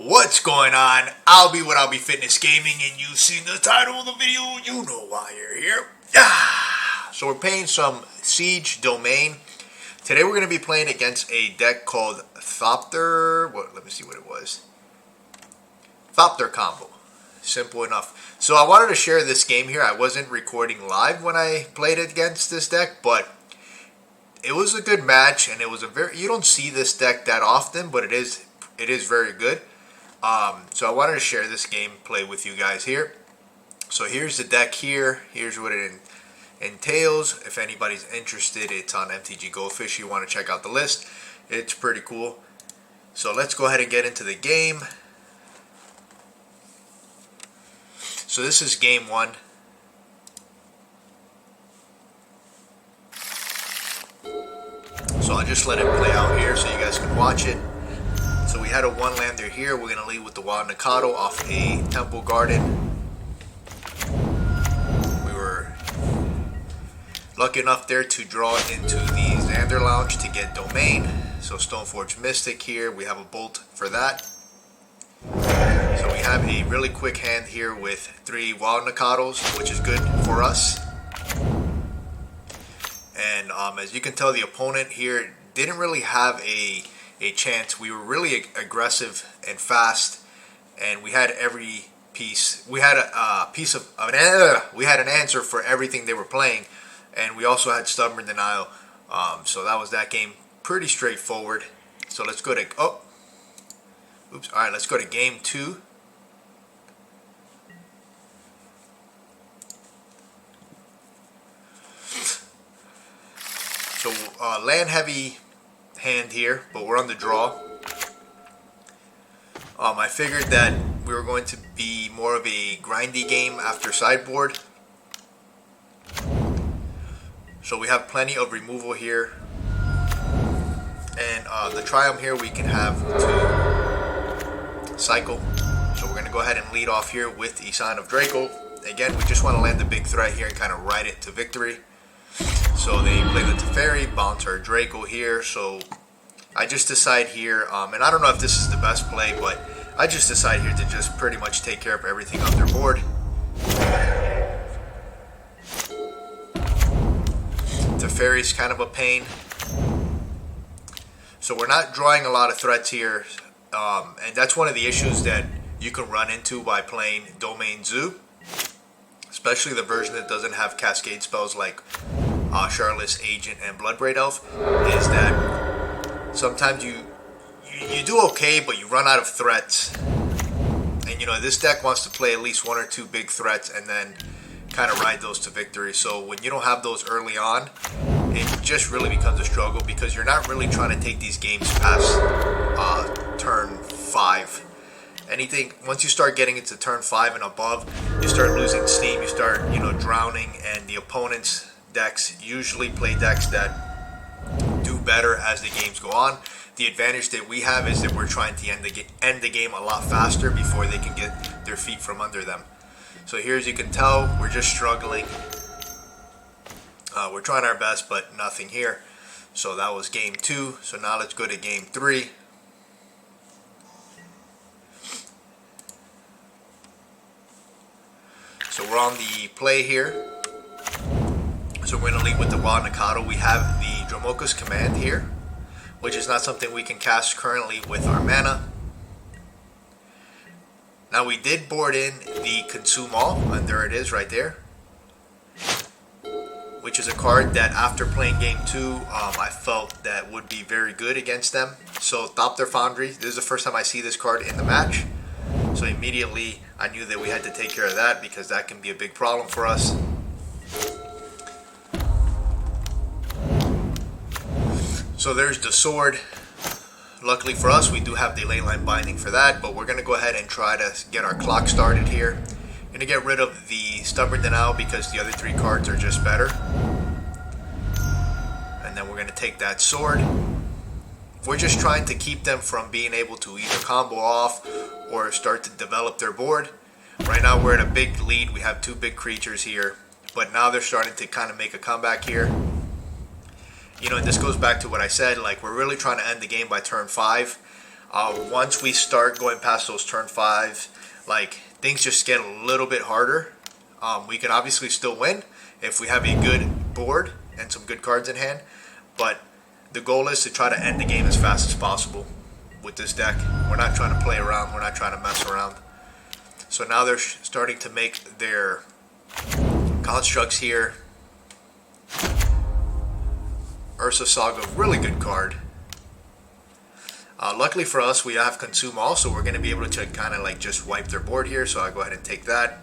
What's going on? I'll be what I'll be Fitness Gaming, and you've seen the title of the video. You know why you're here. So we're playing some Siege Domain. Today we're going to be playing against a deck called Thopter. Let me see what it was. Thopter combo. Simple enough. So I wanted to share this game here. I wasn't recording live when I played against this deck, but it was a good match, and it was a you don't see this deck that often, but it is very good. So I wanted to share this gameplay with you guys here. So here's the deck here. Here's what it entails. If anybody's interested, it's on MTGO if you want to check out the list. It's pretty cool. So let's go ahead and get into the game. So this is game one. So I'll just let it play out here so you guys can watch it. So we had a one lander here. We're going to lead with the Wild Nacatl off a Temple Garden. We were lucky enough there to draw into the Xander Lounge to get Domain. So Stoneforge Mystic here. We have a Bolt for that. So we have a really quick hand here with 3 Wild Nacatls, which is good for us. And as you can tell, the opponent here didn't really have a chance. We were really aggressive and fast, and we had every piece. We had we had an answer for everything they were playing, and we also had stubborn denial. So that was that game. Pretty straightforward. So let's go to All right, let's go to game 2. So land heavy hand here, but we're on the draw. I figured that we were going to be more of a grindy game after sideboard. So we have plenty of removal here. And the Triome here we can have to cycle. So we're going to go ahead and lead off here with the Scion of Draco. Again, we just want to land the big threat here and kind of ride it to victory. So they play the Teferi, bounce our Draco here. So I just decide here, and I don't know if this is the best play, but I just decide here to just pretty much take care of everything on their board. Teferi's kind of a pain. So we're not drawing a lot of threats here, and that's one of the issues that you can run into by playing Domain Zoo, especially the version that doesn't have cascade spells like Charlotte's Agent and Bloodbraid Elf, is that sometimes you do okay, but you run out of threats. And you know, this deck wants to play at least 1 or 2 big threats and then kind of ride those to victory. So when you don't have those early on, it just really becomes a struggle because you're not really trying to take these games past turn 5. Once you start getting into turn 5 and above, you start losing steam, you start, drowning, and the opponent's decks usually play decks that do better as the games go on. The advantage that we have is that we're trying to end the game a lot faster before they can get their feet from under them. So here, as you can tell, we're just struggling. We're trying our best, but nothing here. So that was game 2. So now let's go to game 3. So we're on the play here. So we're going to lead with the Wild Nacatl. We have the Dromoka's Command here, which is not something we can cast currently with our mana. Now we did board in the Consume All, and there it is right there, which is a card that after playing game 2, I felt that would be very good against them. So Sacred Foundry, this is the first time I see this card in the match. So immediately I knew that we had to take care of that because that can be a big problem for us. So there's the sword. Luckily for us, we do have the Leyline Binding for that, but we're going to go ahead and try to get our clock started here. Going to get rid of the Stubborn Denial because the other 3 cards are just better. And then we're going to take that sword. We're just trying to keep them from being able to either combo off or start to develop their board. Right now we're at a big lead. We have 2 big creatures here, but now they're starting to kind of make a comeback here. And this goes back to what I said, like we're really trying to end the game by turn 5. Once we start going past those turn 5, like, things just get a little bit harder. We can obviously still win if we have a good board and some good cards in hand, but the goal is to try to end the game as fast as possible with this deck. We're not trying to play around, we're not trying to mess around. So now they're starting to make their constructs here. Ursa Saga, really good card. Luckily for us, we have Consume All, so we're going to be able to kind of like just wipe their board here. So I'll go ahead and take that.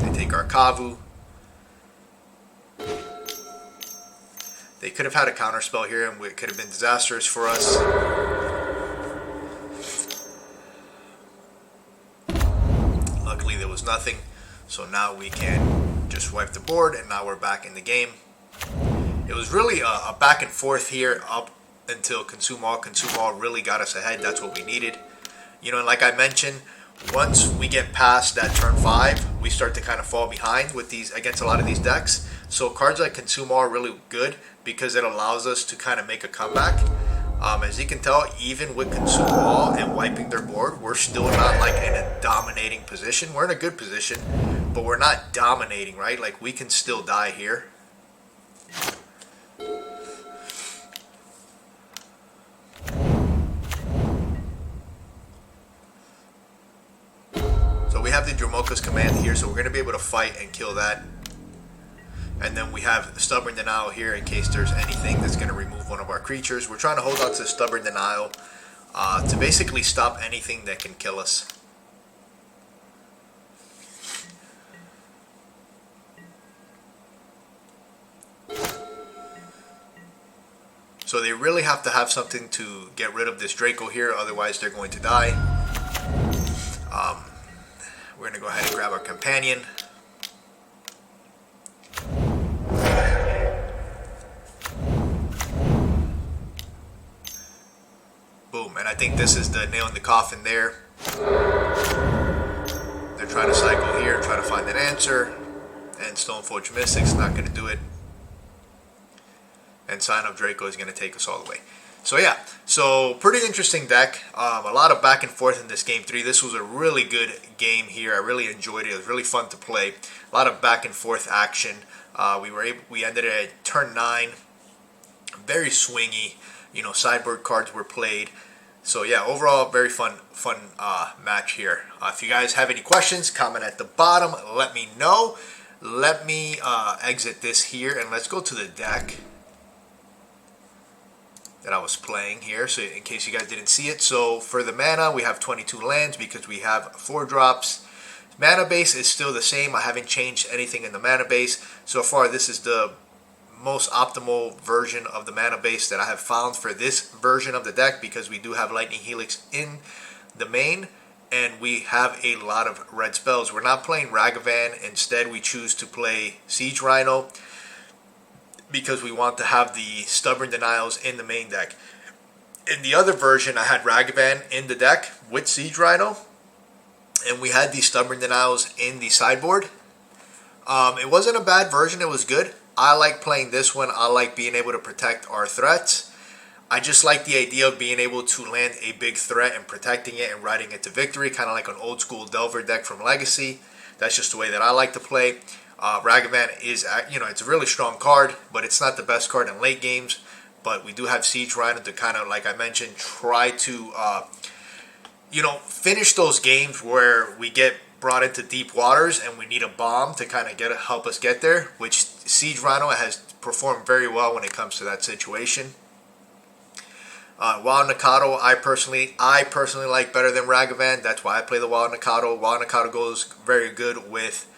They take our Kavu. They could have had a counter spell here, and it could have been disastrous for us. Luckily, there was nothing. So now we can just wipe the board, and now we're back in the game. It was really a back and forth here up until Consume All really got us ahead. That's what we needed. You know, like I mentioned, once we get past that turn 5, we start to kind of fall behind with these against a lot of these decks. So cards like Consume All are really good because it allows us to kind of make a comeback. As you can tell, even with Consume All and wiping their board, we're still not like in a dominating position. We're in a good position, but we're not dominating, right? Like, we can still die here. So we have the Dromoka's command here, so we're going to be able to fight and kill that. And then we have Stubborn Denial here in case there's anything that's going to remove one of our creatures. We're trying to hold on to Stubborn Denial to basically stop anything that can kill us. So they really have to have something to get rid of this Draco here, otherwise they're going to die. We're going to go ahead and grab our companion. Boom, and I think this is the nail in the coffin there. They're trying to cycle here, trying to find an answer, and Stoneforge Mystic's not going to do it. And Scion of Draco is going to take us all the way. So yeah, so pretty interesting deck. A lot of back and forth in this game 3. This was a really good game here. I really enjoyed it. It was really fun to play. A lot of back and forth action. We ended at turn 9. Very swingy. You know, sideboard cards were played. So yeah, overall, very fun match here. If you guys have any questions, comment at the bottom. Let me know. Let me exit this here, and let's go to the deck that I was playing here, so in case you guys didn't see it. So for the mana, we have 22 lands because we have 4 drops. Mana base is still the same. I haven't changed anything in the mana base. So far, this is the most optimal version of the mana base that I have found for this version of the deck, because we do have Lightning Helix in the main, and we have a lot of red spells. We're not playing Ragavan. Instead, we choose to play Siege Rhino, because we want to have the Stubborn Denials in the main deck. In the other version, I had Ragavan in the deck with Siege Rhino, and we had the Stubborn Denials in the sideboard. It wasn't a bad version, it was good. I like playing this one. I like being able to protect our threats. I just like the idea of being able to land a big threat and protecting it and riding it to victory, kind of like an old school Delver deck from Legacy. That's just the way that I like to play. Ragavan is, you know, it's a really strong card, but it's not the best card in late games. But we do have Siege Rhino to kind of, like I mentioned, try to, you know, finish those games where we get brought into deep waters and we need a bomb to kind of help us get there, which Siege Rhino has performed very well when it comes to that situation. Wild Nacatl, I personally like better than Ragavan. That's why I play the Wild Nacatl. Wild Nacatl goes very good with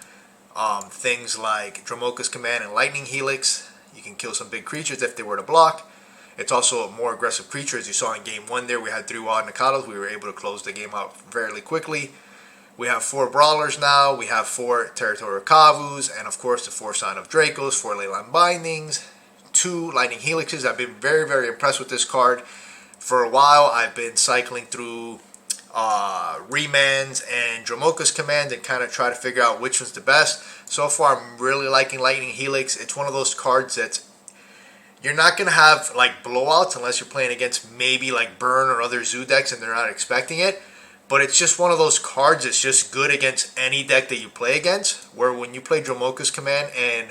things like Dromoka's Command and Lightning Helix. You can kill some big creatures if they were to block. It's also a more aggressive creature. As you saw in game 1 there, we had 3 Wild Nacatls. We were able to close the game out fairly quickly. We have 4 Brawlers now. We have 4 Territorial Kavus, and of course the 4 Scion of Dracos, 4 Leyline Bindings, 2 Lightning Helixes. I've been very, very impressed with this card. For a while, I've been cycling through Remands and Dromoka's Command and kind of try to figure out which one's the best. So far, I'm really liking Lightning Helix. It's one of those cards that's, You're not going to have like blowouts unless you're playing against maybe like Burn or other Zoo decks and they're not expecting it. But it's just one of those cards that's just good against any deck that you play against. Where when you play Dromoka's Command and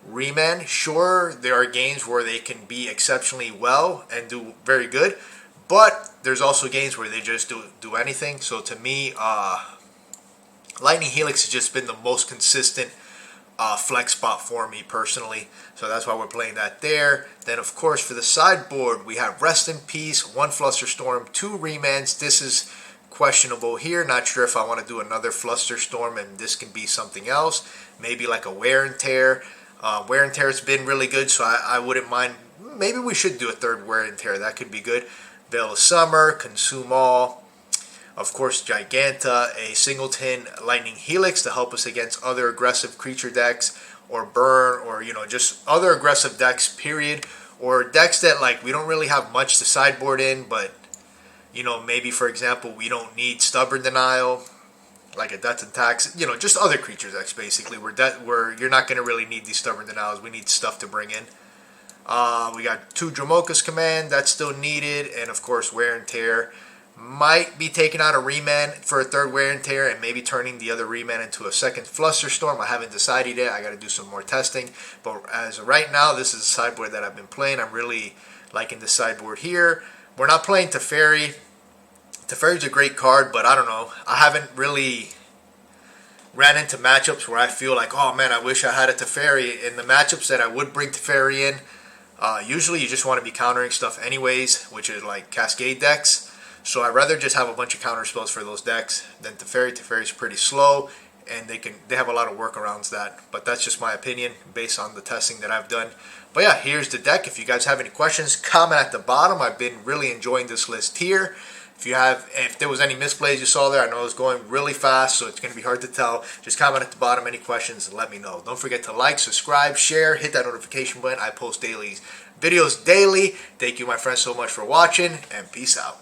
Remand, sure, there are games where they can be exceptionally well and do very good. But there's also games where they just do anything. So to me, Lightning Helix has just been the most consistent flex spot for me personally. So that's why we're playing that there. Then of course for the sideboard, we have Rest in Peace, 1 Flusterstorm, 2 Remands. This is questionable here. Not sure if I want to do another Flusterstorm and this can be something else. Maybe like a Wear and Tear. Wear and Tear has been really good, so I wouldn't mind. Maybe we should do a third Wear and Tear. That could be good. Veil of Summer, Consume All. Of course, Jegantha, a singleton Lightning Helix to help us against other aggressive creature decks, or Burn, or just other aggressive decks, period. Or decks that like we don't really have much to sideboard in, but maybe for example we don't need Stubborn Denial, like a Death and Tax, just other creature decks basically. Where you're not going to really need these Stubborn Denials. We need stuff to bring in. We got 2 Dromoka's Command, that's still needed, and of course Wear and Tear. Might be taking out a Remand for a third Wear and Tear and maybe turning the other Remand into a second Flusterstorm. I haven't decided yet. I got to do some more testing. But as of right now, this is the sideboard that I've been playing. I'm really liking the sideboard here. We're not playing Teferi. Teferi's a great card, but I don't know. I haven't really ran into matchups where I feel like, oh man, I wish I had a Teferi. In the matchups that I would bring Teferi in, usually you just want to be countering stuff anyways, which is like Cascade decks. So I'd rather just have a bunch of counter spells for those decks than Teferi. Teferi's pretty slow, and they have a lot of workarounds that. But that's just my opinion based on the testing that I've done. But yeah, here's the deck. If you guys have any questions, comment at the bottom. I've been really enjoying this list here. If there was any misplays you saw there, I know it's going really fast, so it's going to be hard to tell. Just comment at the bottom any questions and let me know. Don't forget to like, subscribe, share, hit that notification button. I post videos daily. Thank you, my friends, so much for watching, and peace out.